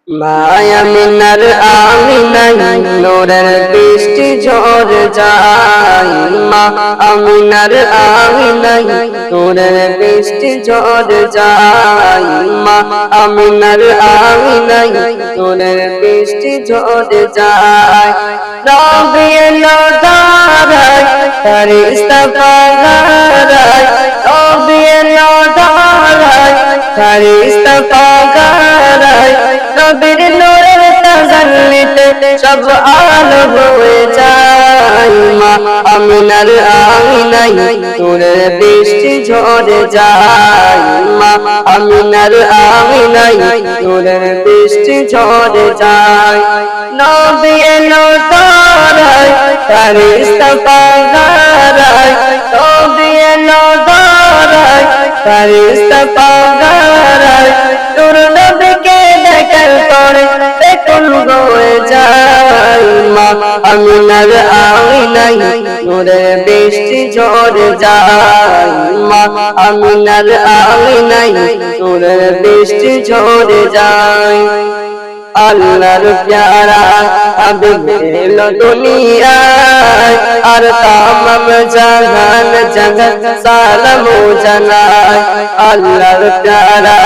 মায়ামিনার আমিনাই নূরের বৃষ্টি ঝরে যায়। মা আমিনার আমিনাই নূরের বৃষ্টি ঝরে যায়। মা আমিনার আমিনাই নূরের বৃষ্টি ঝরে যায়। নবী এলো দাঁড়ায় ফেরেশতা পাগায়। নবী এলো দাঁড়ায় ফেরেশতা পাগায়। নবীর নূরের তাজাল্লিতে সব আলো হয়ে যায়। মা আমিনার আমিনাই নূরের বৃষ্টি ঝরে যায়। মা আমিনার আমিনাই নূরের বৃষ্টি ঝরে যায়। নবী এলো দাঁড়ায় ফেরেশতা পাগায়। নবী এলো দাঁড়ায় ফেরেশতা পাগায়। নূর নবীকে দেখার পরে বেকুল হয়ে যায়। মা আমিনার আমিনাই নূরের বৃষ্টি ঝরে যায়। মা আমিনার আমিনাই নূরের বৃষ্টি ঝরে যায়। আল্লাহর প্যারা হাবিব এলো দুনিয়ায়, আর তামাম জাহান জগৎ সালাম জানায়। আল্লাহর প্যারা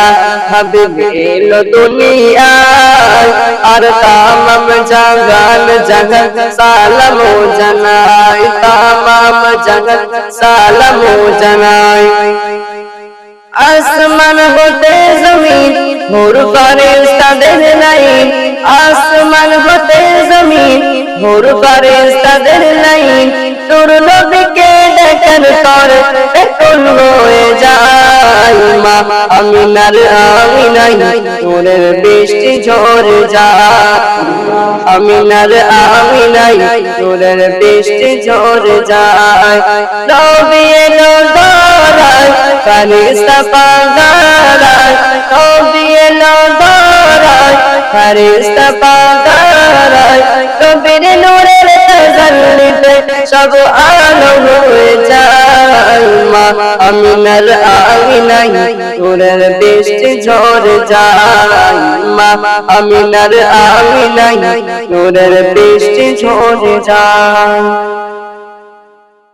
হাবিব এলো দুনিয়ায়, আর তামাম জাহান জগৎ সালাম জানায়। তামাম জগৎ সালাম জানায়। আসমান হতে জমিন নূর ফেরেশতাদের লাইন। আসমান হতে জমিন নূর ফেরেশতাদের লাইন। নূর নবীকে দেখার পরে বেকুল হয়ে যায়। মা আমিনার আমিনাই নূরের বৃষ্টি ঝরে যায়। আমিনার আমিনাই নূরের বৃষ্টি ঝরে যায়। নবী এলো দাঁড়ায় ফেরেশতা পাগায়। নবী এলো দাঁড়ায় ফেরেশতা পাগায়। নবীর নূরের তাজাল্লিতে সব আলো হয়ে যায়। মা আমিনার আমিনাই নূরের বৃষ্টি ঝরে যায়। মা আমিনার আমিনাই নূরের বৃষ্টি ঝরে যায়।